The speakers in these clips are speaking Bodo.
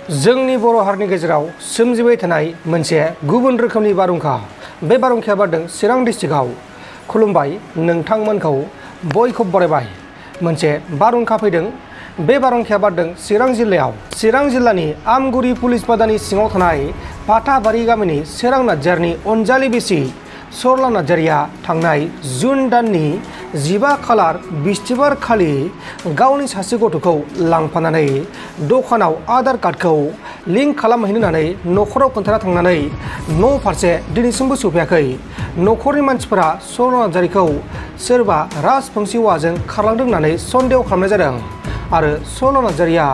जोंनि बर' हारिनि गेजेराव सोमजिबाय थानाय मोनसे गुबुन रोखोमनि बारहुंखा। बे बारहुंखाया बारदों चिरां डिस्ट्रिक्टआव। खुलुमबाय नोंथांमोनखौ बयखौबो बरायबाय। मोनसे बारहुंखा फैदों। बे बारहुंखाया बारदों चिरां जिल्लायाव। चिरां जिल्लानि आमगुरि पुलिस बादानि सिङाव थानाय फाथाबारि गामिनि सोरां नार्जारिनि अनजालि बिसि सरला नार्जारिया थांनाय जुन दाननि 15 खालार बिस्थिबार खालि गावनि सासे गथ'खौ लांफानानै दखानाव आधार कार्डखौ लिंक खालामहैनो होननानै न'खराव खोन्थाना थांनानै न' फारसे दिनैसिमबो सफैयाखै। न'खरनि मानसिफोरा सरला नार्जारिखौ सोरबा राजबंसि हौवाजों खारलांदों होननानै सन्देह खालामनाय जादों आरो सरला नार्जारिया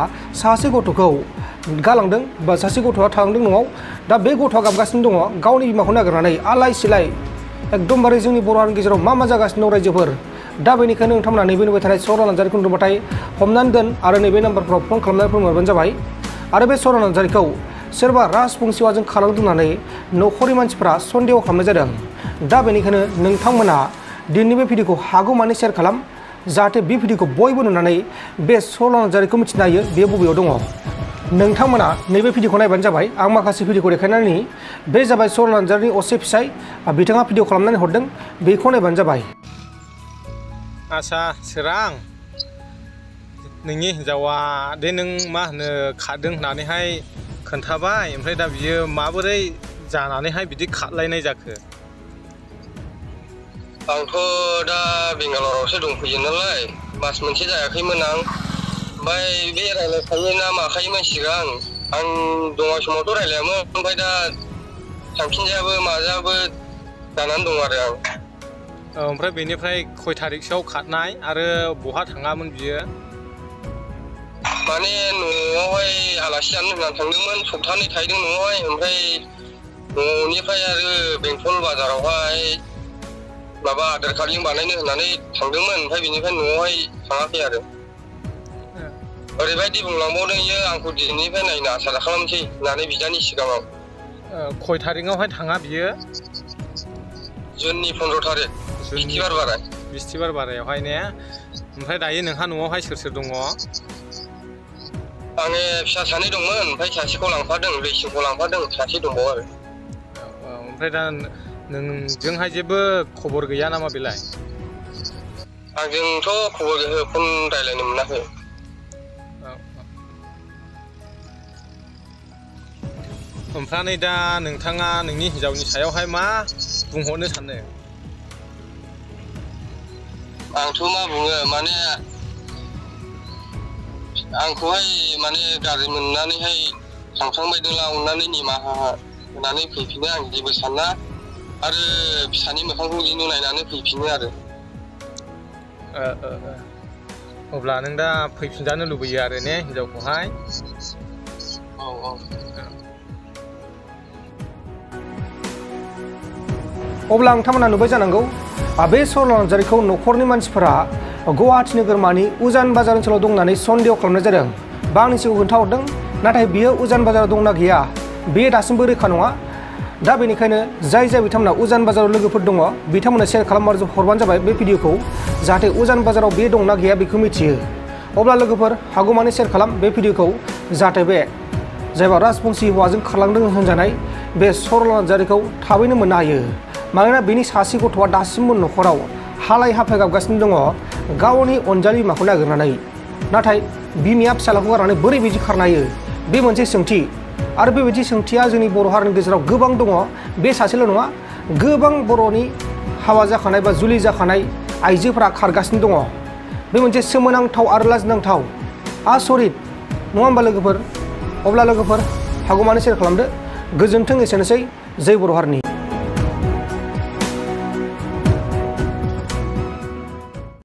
सासे गथ'खौ गालांदों बा सासे गथ'आ थालांदों न'आव। दा बे गथ'आ गाबगासिनो दङ गावनि बिमाखौ नागिरनानै आलाय सिलाय। एकदमबारे जोंनि बर' हारिनि गेजेराव मा जागासिनो दं रायजोफोर। दा बेनिखायनो नोंथांमोना नैबे नुबाय थानाय सरला नार्जारिखौ नुबाथाय हमनानै दोन आरो नैबे नाम्बारफ्राव फन खालामनानै फोरमायबानो जाबाय। आरो बे सरला नार्जारिखौ सोरबा राजबंसि हौवाजों खारलांदों होननानै न'खरनि मानसिफोरा सन्देह खालामनाय जादों। दा बेनिखायनो नोंथांमोना दिनैनि बे भिडिअखौ हागौमानि शेयार खालाम, जाहाथे बे भिडिअखौ बयबो नुनानै बे सरला नार्जारिखौ मिथिनो हायो बे बबेयाव दङ। नोंथांमोना नैबे भिडिअखौ नायबानो जाबाय। आं माखासे भिडिअखौ देखायनानै बे जाबाय सरला नार्जारिनि असे फिसाय, बिथाङा भिडिअ खालामनानै हरदों, बेखौ नायबानो जाबाय। आसा सोरां, नोंनि हिन्जावा दे नों मा होनो खारदों होननानैहाय खोन्थाबाय, ओमफ्राय दा बियो माबोरै जानानैहाय बिदि खारलायनाय जाखो? आंथ' दा बेंगालरावसो दंफैयो नालाय, मास मोनसे जायाखैमोन आं। ओमफ्राय बे रायज्लायखायो ना माखायोमोन सिगां, आं दङ समावथ' रायज्लायामोन। ओमफ्राय दा थांफिनजायाबो माजाबो जानानै दं आरो आं। ओमफ्राय बेनिफ्राय खय थारिखसोआव खारनाय आरो बहा थाङामोन बियो? माने न'आवहाय आलासि जानो होननानै थांदोंमोन, सप्तानै थाहैदों न'आवहाय। ओमफ्राय न'निफ्राय आरो बेंटल बाजारावहाय माबा आधार कार्ड लिंक बानायनो होननानै थांदोंमोन। ओमफ्राय बेनिफ्राय न'आवहाय थाङाखै आरो। ओरैबायदि बुंलांबावदों इयो आंखौ दिनैनिफ्राय नायनो आसा खालामसै होननानै बिदानि सिगाङाव। खय थारिखआवहाय थाङा बियो? जुननि 15 थारिख बिस्थिबार बाराय। बिस्थिबार बारायावहाय ने? ओमफ्राय दायो नोंहा न'आवहाय सोर सोर दङ? आङो फिसा सानै दंमोन, ओमफ्राय सासेखौ लांफादों, दैसिमखौ लांफादों, सासे दंबावो आरो। ओमफ्राय दा नोंजोंहाय जेबो खबर गैया नामा बेलाय? आंजोंथ' खबर फन रायज्लायनो मोनाखै। ओमफ्राय दा नोंथाङा नोंनि हिन्जावनि सायावहाय मा बुंहरनो सानो? आंथ' मा बुङो, माने आंखौहाय माने गाज्रि मोननानैहाय थांखांबायदोंला, अननानै निमाहा होनानै फैफिनो, आं जेबो साना। आरो फिसानि मोखांखौ बिदिनो नायनानै फैफिनो आरो। अब्ला नों दा फैफिनजानो लुबैयो आरो ने हिन्जावखौहाय? औ। अब्ला नोंथांमोना नुबाय जानांगौ बे सरला नार्जारिखौ न'खरनि मानसिफोरा गुवाहाटि नोगोरमानि उजान बाजार ओनसोलाव दं होननानै सन्देह खालामनाय जादों बा आंनि सिगाङाव खोन्थाहरदों। नाथाय बियो उजान बाजाराव दंना गैया बे दासिमबो रोखा नङा। दा बेनिखायनो जाय बिथांमोना उजान बाजाराव लोगोफोर दङ बिथांमोना शेयार खालामनानै हरबानो जाबाय बे भिडिअखौ, जाहाथे उजान बाजाराव बे दंना गैया बेखौ मिथियो। अब्ला लोगोफोर हागौमानि शेयार खालाम बे भिडिअखौ, जाहाथे बे जायबा राजबंसि हौवाजों खारलांदों होनजानाय बे सरला नार्जारिखौ थाबैनो मोननो हायो। मानोना बेनि सासे गथ'आ दासिमबो न'खराव हालाय हाफाय गाबगासिनो दङ गावनि अनजालि बिमाखौ नागिरनानै। नाथाय बिमाया फिसालाखौ गारनानै बोरै बिदि खारनो हायो? बे मोनसे सोंथि। आरो बेबायदि सोंथिया जोंनि बर' हारिनि गेजेराव गोबां दङ। बे सासेल' नङा, गोबां बर'नि हाबा जाखानाय बा जुलि जाखानाय आइजोफोरा खारगासिनो दङ। बे मोनसे सोमोनांथाव आरो लाजिनांथाव, आसरित नङा होमबा लोगोफोर? अब्ला लोगोफोर हागौमानि शेयार खालामदो। गोजोन्थों, एसेनोसै। जै बर' हारिनि।